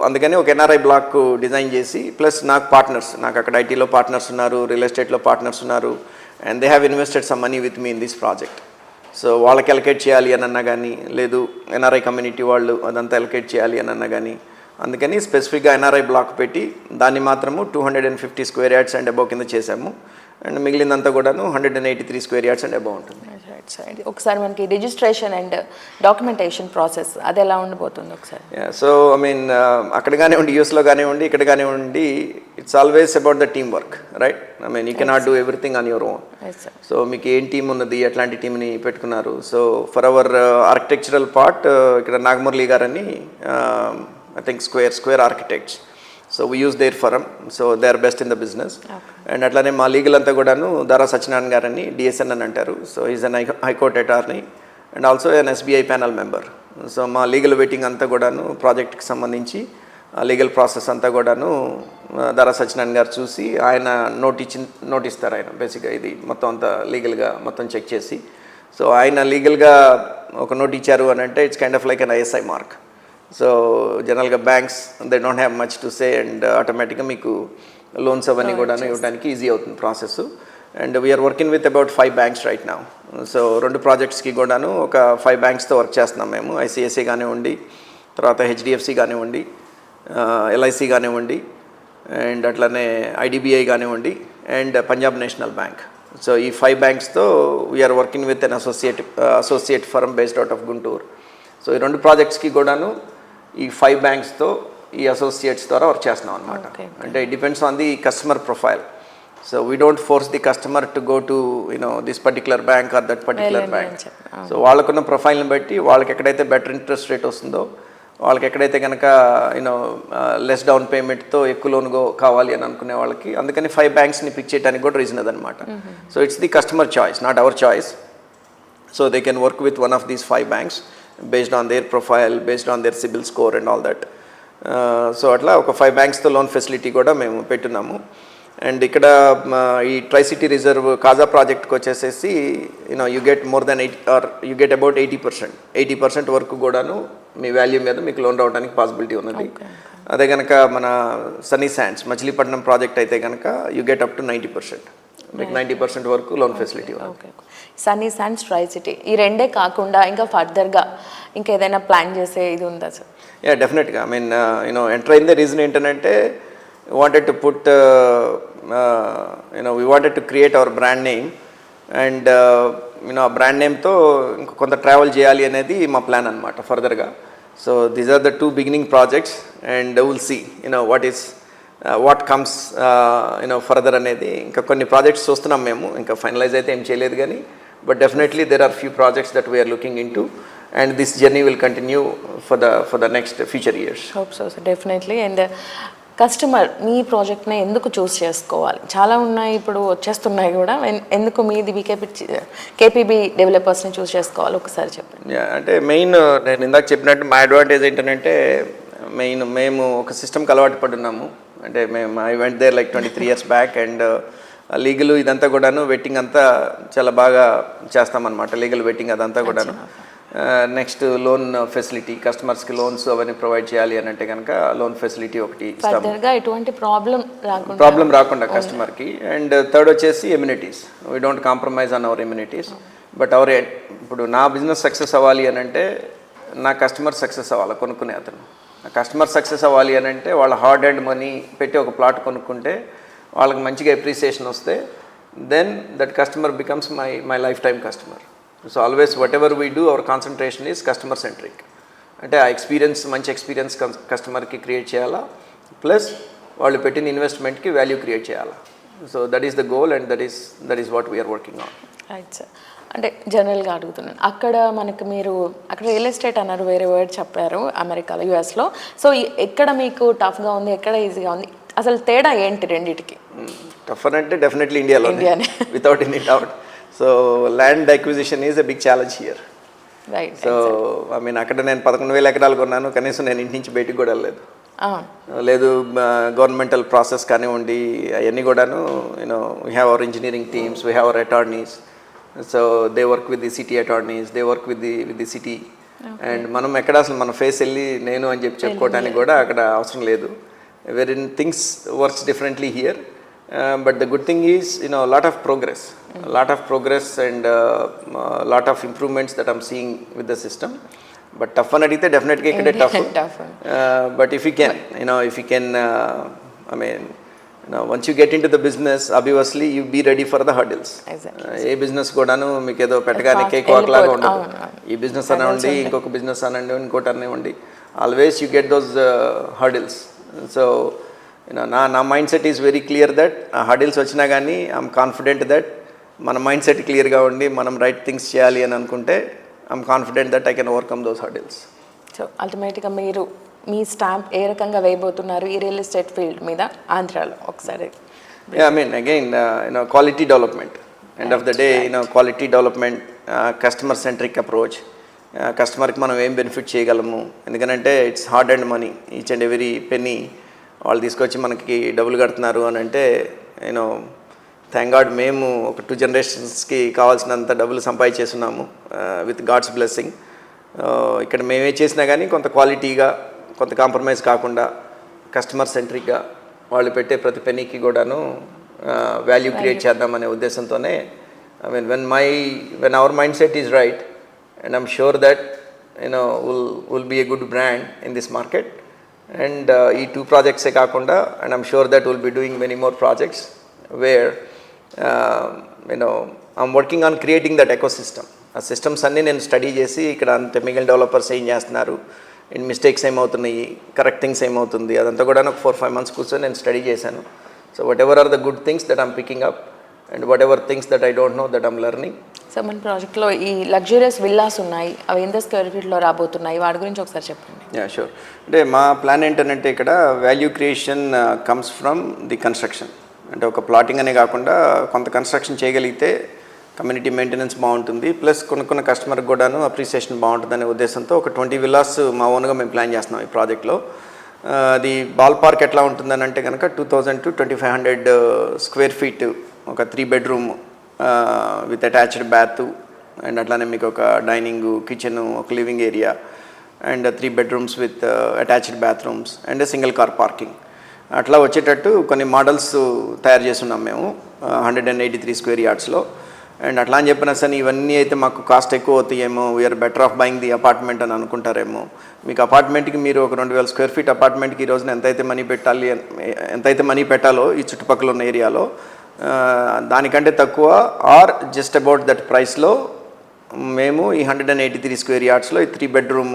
అందుకని ఒక NRI black design చేసి, plus నాకు partners, నాకు అక్కడ ఐటీలో partners ఉన్నారు, real ఎస్టేట్లో పార్ట్నర్స్ ఉన్నారు, and they have invested some money with me in this project. So వాళ్ళకి ఎలకేట్ చేయాలి అని అన్నా కానీ, లేదు ఎన్ఆర్ఐ కమ్యూనిటీ వాళ్ళు అదంతా ఎలకేట్ చేయాలి అని అన్నా కానీ, అందుకని స్పెసిఫిక్గా ఎన్ఆర్ఐ బ్లాక్ పెట్టి దాన్ని మాత్రము 250 square yards అండ్ అబౌవ్ కింద చేసాము. అండ్ మిగిలిందంతా కూడాను 183 square yards అండ్ అబౌవ్ ఉంటుంది. ఒకసారి మనకి రిజిస్ట్రేషన్ అండ్ డాక్యుమెంటేషన్ ప్రాసెస్ అది ఎలా ఉండబోతుంది ఒకసారి? సో ఐ మీన్ అక్కడ కానివ్వండి, యూఎస్లో కానివ్వండి, ఇక్కడ కానివ్వండి, it's always about the team work, right? I mean you cannot do everything on your own. So మీకు ఏం టీం ఉన్నది, ఎట్లాంటి టీంని పెట్టుకున్నారు? So for our architectural part ఇక్కడ నాగమురళి గారని I think square architects. So we use their firm, so they are best in the business. And అట్లానే మా లీగల్ అంతా కూడాను దారా సత్యనారాయణ గారని డిఎస్ఎన్ అని అంటారు. So is an high court attorney and also an SBI panel member. So మా legal waiting అంతా కూడాను ప్రాజెక్ట్కి సంబంధించి లీగల్ ప్రాసెస్ అంతా కూడాను దారా సత్యనారాయణ గారు చూసి ఆయన నోట్ ఇస్తారు. ఆయన బేసిక్గా ఇది మొత్తం అంతా లీగల్గా మొత్తం చెక్ చేసి, సో ఆయన లీగల్గా ఒక నోట్ ఇచ్చారు అని అంటే it's kind of like an ISI mark. So జనరల్గా banks they don't have much to say and ఆటోమేటిక్గా మీకు లోన్స్ అవన్నీ కూడా ఇవ్వడానికి ఈజీ అవుతుంది process. And we are working with about 5 banks right now. So 2 ప్రాజెక్ట్స్కి కూడాను ఒక 5 బ్యాంక్స్తో వర్క్ చేస్తున్నాం మేము. ఐసిఐసిఐ కానివ్వండి, తర్వాత హెచ్డిఎఫ్సి కానివ్వండి, ఎల్ఐసి కానివ్వండి, అండ్ అట్లనే ఐడిబిఐ కానివ్వండి, and Punjab national bank. So ఈ 5 బ్యాంక్స్తో we are working with an associate firm based out of Guntur. So ఈ 2 ప్రాజెక్ట్స్కి కూడాను ఈ 5 బ్యాంక్స్తో ఈ అసోసియేట్స్ ద్వారా వర్క్ చేస్తున్నాం అనమాట. అంటే it depends on the customer profile. So we don't force the customer to go to this particular bank or that particular bank. So వాళ్ళకున్న ప్రొఫైల్ని బట్టి వాళ్ళకి ఎక్కడైతే బెటర్ ఇంట్రెస్ట్ రేట్ వస్తుందో, వాళ్ళకి ఎక్కడైతే కనుక లెస్ డౌన్ పేమెంట్తో ఎక్కువ లోన్ కావాలి అని అనుకునే వాళ్ళకి, అందుకని 5 బ్యాంక్స్ని పిక్ చేయడానికి కూడా రీజన్ అదనమాట. So it's the customer choice, not our choice. So they can work with one of these 5 banks based on their profile, based on their CIBIL score and all that. So అట్లా ఒక 5 బ్యాంక్స్తో loan facility కూడా మేము పెట్టున్నాము. And ఇక్కడ ఈ try city reserve Kaza ప్రాజెక్ట్కి వచ్చేసేసి you get more than 80 or you get about 80% వరకు కూడాను మీ వాల్యూ మీద మీకు లోన్ రావడానికి పాసిబిలిటీ ఉన్నది. అదే కనుక మన సన్నీ శాండ్స్ మచిలీపట్నం ప్రాజెక్ట్ అయితే కనుక యూ గెట్ అప్ టు 90%. మీకు 90% వరకు లోన్ ఫెసిలిటీ ఉంది. సన్నీ శాండ్స్, ట్రై సిటీ ఈ రెండే కాకుండా ఇంకా ఫర్దర్గా ఇంకా ఏదైనా ప్లాన్ చేసే ఇది ఉందా సార్? యా, డెఫినెట్గా. ఐ మీన్ ఎంటర్ అయిందే రీజన్ ఏంటంటే wanted to put we wanted to create our brand name and ఆ బ్రాండ్ నేమ్తో ఇంకా కొంత ట్రావెల్ చేయాలి అనేది మా ప్లాన్ అనమాట ఫర్దర్గా. So these are the 2 beginning projects and will see what comes further అనేది. ఇంకా కొన్ని ప్రాజెక్ట్స్ చూస్తున్నాం మేము, ఇంకా ఫైనలైజ్ అయితే ఏం చేయలేదు కానీ, but definitely there are few projects that we're looking into and this journey will continue for the next future years. Hope so, definitely. And customer మీ ప్రాజెక్ట్ని ఎందుకు చూస్ చేసుకోవాలి? చాలా ఉన్నాయి, ఇప్పుడు వచ్చేస్తున్నాయి కూడా. ఎందుకు మీది కేపీబీ డెవలపర్స్ని చూస్ చేసుకోవాలి ఒకసారి చెప్పండి. అంటే మెయిన్ నేను ఇందాక చెప్పినట్టు మా అడ్వాంటేజ్ ఏంటంటే మేము ఒక సిస్టమ్కి అలవాటు పడున్నాము. అంటే I went there like 23 years back and legal ఇదంతా కూడాను వెట్టింగ్ అంతా చాలా బాగా చేస్తామన్నమాట. లీగల్ వెట్టింగ్ అదంతా కూడాను. నెక్స్ట్ లోన్ ఫెసిలిటీ, కస్టమర్స్కి లోన్స్ అవన్నీ ప్రొవైడ్ చేయాలి అని అంటే కనుక లోన్ ఫెసిలిటీ ఒకటి ఎటువంటి ప్రాబ్లం రాకుండా కస్టమర్కి. అండ్ థర్డ్ వచ్చేసి amenities. We don't compromise on hour amenities. But ఇప్పుడు నా బిజినెస్ సక్సెస్ అవ్వాలి అని అంటే నా కస్టమర్ సక్సెస్ అవ్వాలి, కొనుక్కునే అతను. నా కస్టమర్ సక్సెస్ అవ్వాలి అని అంటే వాళ్ళ హార్డ్ అండ్ మనీ పెట్టి ఒక ప్లాట్ కొనుక్కుంటే వాళ్ళకి మంచిగా అప్రిసియేషన్ వస్తే then that customer becomes my lifetime customer. So always whatever we do our concentration is customer centric. అంటే ఆ మంచి ఎక్స్పీరియన్స్ కస్టమర్కి క్రియేట్ చేయాలా, ప్లస్ వాళ్ళు పెట్టిన ఇన్వెస్ట్మెంట్కి వాల్యూ క్రియేట్ చేయాలా. So that is the goal and that is what we're working on. Right sir. అంటే జనరల్గా అడుగుతున్నాను, అక్కడ మనకు మీరు అక్కడ రియల్ ఎస్టేట్ అన్నారు, వేరే వర్డ్ చెప్పారు అమెరికాలో, యూఎస్లో. సో ఎక్కడ మీకు టఫ్గా ఉంది, ఎక్కడ ఈజీగా ఉంది, అసలు తేడా ఏంటి రెండింటికి? టఫ్ అంటే డెఫినెట్లీ ఇండియానే without any doubt. So land acquisition is a big challenge here. Right. So I mean అక్కడ నేను 11,000 ఎకరాలు కొన్నాను, కనీసం నేను ఇంటి నుంచి బయటకు కూడా లేదు. గవర్నమెంటల్ ప్రాసెస్ కానివ్వండి అవన్నీ కూడాను we have our engineering teams, we have our attorneys. So they work with the city attorneys, they work with the city. And మనం ఎక్కడ అసలు మన ఫేస్ వెళ్ళి నేను అని చెప్పుకోవడానికి కూడా అక్కడ అవసరం లేదు. Where in things works differently here. But the good thing is, lot of progress and lot of improvements that I'm seeing with the system. But tough one adite definitely ikkade tough. But if you can, I mean, once you get into the business, obviously you be ready for the hurdles. A business కూడాను మీకు ఏదో పెట్టగానే cake walk లాగా ఉండదు. ఈ business అనండి, ఇంకొక business అనండి, ఇంకోటి అనివ్వండి, always you get those hurdles. So నా mindset is very clear that ఆ హర్డిల్స్ వచ్చినా కానీ ఐఎమ్ కాన్ఫిడెంట్ దట్ మన మైండ్ సెట్ క్లియర్గా ఉండి మనం రైట్ థింగ్స్ చేయాలి అని అనుకుంటే I'm confident that I can overcome those hurdles. So అల్టిమేట్గా మీరు మీ స్టాంప్ ఏ రకంగా వేయబోతున్నారు ఈ రియల్ ఎస్టేట్ ఫీల్డ్ మీద ఆంధ్రాలో ఒకసారి? I mean again quality development. End of the day quality development, customer centric approach. కస్టమర్కి మనం ఏం బెనిఫిట్ చేయగలము, ఎందుకంటే it's hard earned money, each and every penny వాళ్ళు తీసుకొచ్చి మనకి డబ్బులు కడుతున్నారు అని అంటే థ్యాంక్ గాడ్ మేము ఒక 2 generations కావాల్సినంత డబ్బులు సంపాదించేస్తున్నాము విత్ గాడ్స్ బ్లెస్సింగ్. ఇక్కడ మేమే చేసినా కానీ కొంత క్వాలిటీగా, కొంత కాంప్రమైజ్ కాకుండా కస్టమర్ సెంట్రిక్గా వాళ్ళు పెట్టే ప్రతి పెనీకి కూడాను వాల్యూ క్రియేట్ చేద్దామనే ఉద్దేశంతోనే I mean, when our mindset is right, and I'm sure that we'll be a good brand in this market. And ఈ 2 projects కాకుండా, and I'm sure that we'll be doing many more projects where I'm working on creating that ecosystem. ఆ systems అన్నీ నేను study చేసి ఇక్కడ technical developers ఏం చేస్తున్నారు, and mistakes ఏమవుతున్నాయి, correct things ఏమవుతుంది, అదంతా కూడా ఒక 4-5 months కూర్చొని నేను స్టడీ చేశాను. So whatever are the good things that I'm picking up and whatever things that I don't know that I'm learning. So మన ప్రాజెక్ట్లో ఈ లగ్జరియస్ విల్లాస్ ఉన్నాయి, అవి ఎంత స్క్వేర్ ఫీట్లో రాబోతున్నాయి, వాటి గురించి ఒకసారి చెప్పండి. Yeah sure. అంటే మా ప్లాన్ ఏంటంటే ఇక్కడ value creation comes from the construction. అంటే ఒక ప్లాటింగ్ అనే కాకుండా కొంత కన్స్ట్రక్షన్ చేయగలిగితే కమ్యూనిటీ మెయింటెనెన్స్ బాగుంటుంది, ప్లస్ కొన్ని కస్టమర్కి కూడాను అప్రిసియేషన్ బాగుంటుంది అనే ఉద్దేశంతో ఒక 20 విల్లాస్ మా ఓన్గా మేము ప్లాన్ చేస్తున్నాం ఈ ప్రాజెక్ట్లో. అది బాల్ పార్క్ ఎట్లా ఉంటుందని అంటే కనుక 2000 to 2500 స్క్వేర్ ఫీట్, ఒక 3 bedroom with attached bath, and అట్లానే మీకు ఒక డైనింగ్, కిచెన్, ఒక living area, and 3 bedrooms with attached bathrooms and single car parking అట్లా వచ్చేటట్టు కొన్ని మోడల్స్ తయారు చేస్తున్నాం మేము 183 square yardsలో. అండ్ అట్లా అని చెప్పినా సరే ఇవన్నీ అయితే మాకు కాస్ట్ ఎక్కువ అవుతాయేమో, we are better off buying the apartment అని అనుకుంటారేమో. మీకు అపార్ట్మెంట్కి మీరు ఒక 2000 square feet అపార్ట్మెంట్కి ఈ రోజున ఎంతైతే మనీ పెట్టాలో ఈ చుట్టుపక్కల ఉన్న ఏరియాలో దానికంటే తక్కువ ఆర్ జస్ట్ అబౌట్ దట్ ప్రైస్లో మేము ఈ 183 square yardsలో ఈ 3 bedroom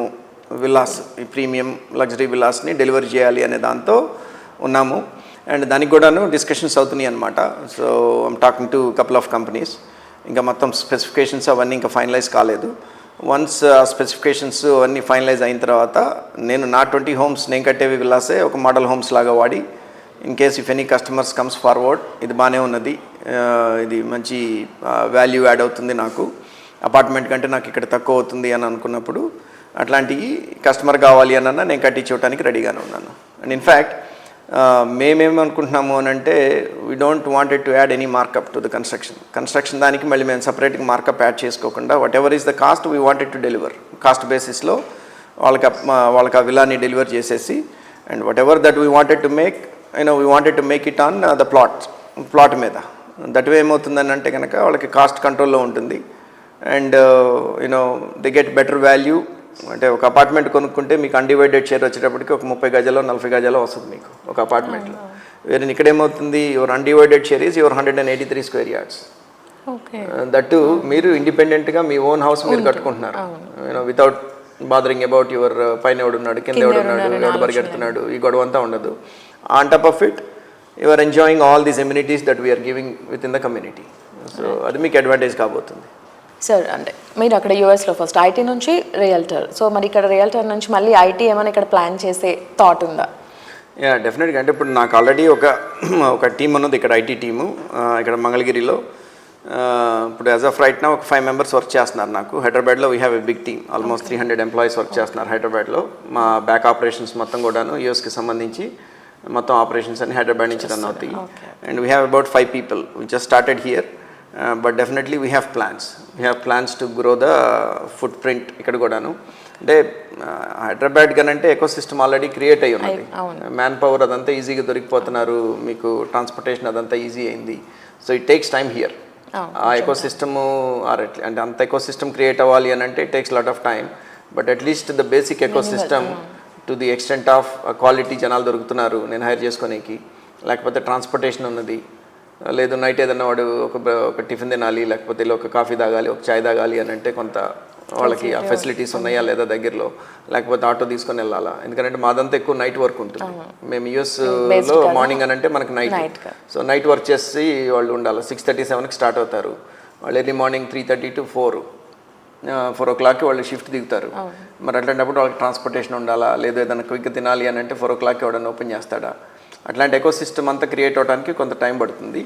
విల్లాస్, ఈ ప్రీమియం లగ్జరీ విల్లాస్ని డెలివరీ చేయాలి అనే దాంతో ఉన్నాము. అండ్ దానికి కూడాను డిస్కషన్స్ అవుతున్నాయి అనమాట. So I'm talking to couple of companies. ఇంకా మొత్తం స్పెసిఫికేషన్స్ అవన్నీ ఇంకా ఫైనలైజ్ కాలేదు. వన్స్ ఆ స్పెసిఫికేషన్స్ అవన్నీ ఫైనలైజ్ అయిన తర్వాత నేను నా 20 homes నేను కట్టేవి విల్లాసే ఒక మోడల్ హోమ్స్ లాగా వాడి, in case if any customers comes forward, ఇది బాగానే ఉన్నది, ఇది మంచి వాల్యూ యాడ్ అవుతుంది నాకు, అపార్ట్మెంట్ కంటే నాకు ఇక్కడ తక్కువ అవుతుంది అని అనుకున్నప్పుడు అట్లాంటివి కస్టమర్ కావాలి అన్న నేను కట్టించడానికి రెడీగానే ఉన్నాను. అండ్ ఇన్ఫ్యాక్ట్ మేమేమనుకుంటున్నాము అని అంటే we don't wanted to add any markup to the construction దానికి మళ్ళీ మేము సపరేట్గా మార్కప్ యాడ్ చేసుకోకుండా whatever is the cost we wanted to deliver, cost బేసిస్లో వాళ్ళకి ఆ విల్లాని డెలివర్ చేసేసి, and whatever that we wanted to make we wanted to make it on the plot మీద. దట్ వే ఏమవుతుందని అంటే కనుక వాళ్ళకి కాస్ట్ కంట్రోల్లో ఉంటుంది, and they get better value. అంటే ఒక అపార్ట్మెంట్ కొనుక్కుంటే మీకు అన్డివైడెడ్ షేర్ వచ్చేటప్పటికి ఒక 30 గజాలు 40 గజాలు వస్తుంది మీకు ఒక అపార్ట్మెంట్లో. వేరే ఇక్కడ ఏమవుతుంది, your undivided share is your 183 square yards. That మీరు ఇండిపెండెంట్గా మీ ఓన్ హౌస్ మీరు కట్టుకుంటున్నారు, వితౌట్ బాదరింగ్ అబౌట్ యువర్ పైన ఎవడున్నాడు, కింద ఎవడున్నాడు, ఎవడు పరిగెడుతున్నాడు, ఈ గొడవ అంతా ఉండదు. On top of it you are enjoying all these amenities that we are giving with in the community. So అది మీకు అడ్వాంటేజ్ కాబోతుంది. సార్, అంటే మీరు అక్కడ యూఎస్లో ఫస్ట్ ఐటీ నుంచి రియల్టర్, సో మరి ఇక్కడ రియల్టర్ నుంచి మళ్ళీ ఐటీ ఏమైనా ఇక్కడ ప్లాన్ చేసే థాట్ ఉందా? యా డెఫినెట్గా. అంటే ఇప్పుడు నాకు ఆల్రెడీ ఒక టీం ఉన్నది ఇక్కడ, ఐటీ టీము ఇక్కడ మంగళగిరిలో. ఇప్పుడు యాజ్ ఆఫ్ రైట్ నా ఒక 5 members వర్క్ చేస్తున్నారు నాకు. హైదరాబాద్లో we have a big team, almost 300 employees work చేస్తున్నారు హైదరాబాద్లో. మా బ్యాక్ ఆపరేషన్స్ మొత్తం కూడాను యూఎస్కి సంబంధించి మొత్తం ఆపరేషన్స్ అన్ని హైదరాబాద్ నుంచి రన్ అవుతాయి. And we have about 5 people who just started here. But definitely we have plans to grow the footprint ఇక్కడ కూడాను. అంటే హైదరాబాద్ కనంటే ఎకోసిస్టమ్ ఆల్రెడీ క్రియేట్ అయ్యి ఉన్నది, మ్యాన్ పవర్ అదంతా ఈజీగా దొరికిపోతున్నారు, మీకు ట్రాన్స్పోర్టేషన్ అదంతా ఈజీ అయింది. So it takes time here. ఆ ఎకోసిస్టము అంటే అంత ఎకోసిస్టమ్ క్రియేట్ అవ్వాలి అని అంటే it takes lot of time. But at least the basic ecosystem to the extent of quality జనాలు దొరుకుతున్నారు నేను హైర్ చేసుకోనికి, లేకపోతే ట్రాన్స్పోర్టేషన్ ఉన్నది, లేదు నైట్ ఏదన్నా వాడు ఒక టిఫిన్ తినాలి, లేకపోతే ఒక కాఫీ తాగాలి, ఒక చాయ్ తాగాలి అని అంటే కొంత వాళ్ళకి ఆ ఫెసిలిటీస్ ఉన్నాయా లేదా దగ్గరలో, లేకపోతే ఆటో తీసుకొని వెళ్ళాలా. ఎందుకంటే మాదంతా ఎక్కువ నైట్ వర్క్ ఉంటుంది. మేము యూఎస్లో మార్నింగ్ అని అంటే మనకి నైట్, సో నైట్ వర్క్ చేసి వాళ్ళు ఉండాలి. 6:37కి స్టార్ట్ అవుతారు వాళ్ళు, ఎర్లీ మార్నింగ్ 3:30 to 4 o'clock వాళ్ళు షిఫ్ట్ దిగుతారు. మరి అట్లాంటప్పుడు వాళ్ళకి ట్రాన్స్పోర్టేషన్ ఉండాలా, లేదు ఏదైనా క్విక్ తినాలి అని అంటే 4 o'clock ఎవడన్నా ఓపెన్ చేస్తాడా. అట్లాంటి ఎకోసిస్టమ్ అంతా క్రియేట్ అవడానికి కొంత టైం పడుతుంది.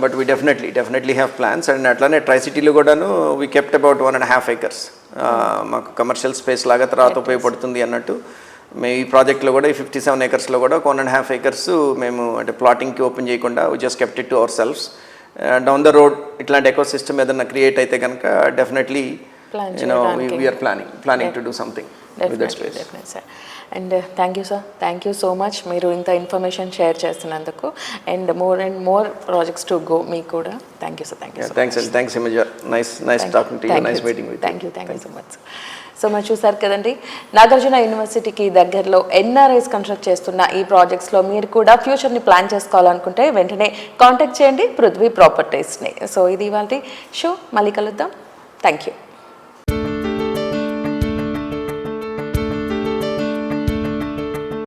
But we definitely have plans. And అట్లానే ట్రై సిటీలో కూడాను వీ కెప్ట్ అబౌట్ 1.5 acres మాకు కమర్షియల్ స్పేస్ లాగా తర్వాత ఉపయోగపడుతుంది అన్నట్టు. మేము ఈ ప్రాజెక్ట్లో కూడా ఈ 57 acresలో కూడా 1.5 acres మేము అంటే ప్లాటింగ్కి ఓపెన్ చేయకుండా we just kept it to our selfs. Down the road ఇట్లాంటి ఎకోసిస్టమ్ ఏదన్నా క్రియేట్ అయితే కనుక definitely Plan we are planning to do something with that space. Definitely, sir. And thank you sir, thank you so much మీరు ఇంత information share చేస్తున్నందుకు. And more projects to go మీకు కూడా. Thank you sir, thank you. Thanks Himaja, nice talking to you, nice meeting with you. Thank you so much. So మరి చూసారు కదండి, నాగార్జున యూనివర్సిటీకి దగ్గరలో NRIs కన్స్ట్రక్ట్ చేస్తున్న ఈ ప్రాజెక్ట్స్లో మీరు కూడా ఫ్యూచర్ని ప్లాన్ చేసుకోవాలనుకుంటే వెంటనే కాంటాక్ట్ చేయండి పృథ్వీ ప్రాపర్టీస్ని. సో ఇది ఇవాళ షో, మళ్ళీ కలుద్దాం. Thank you.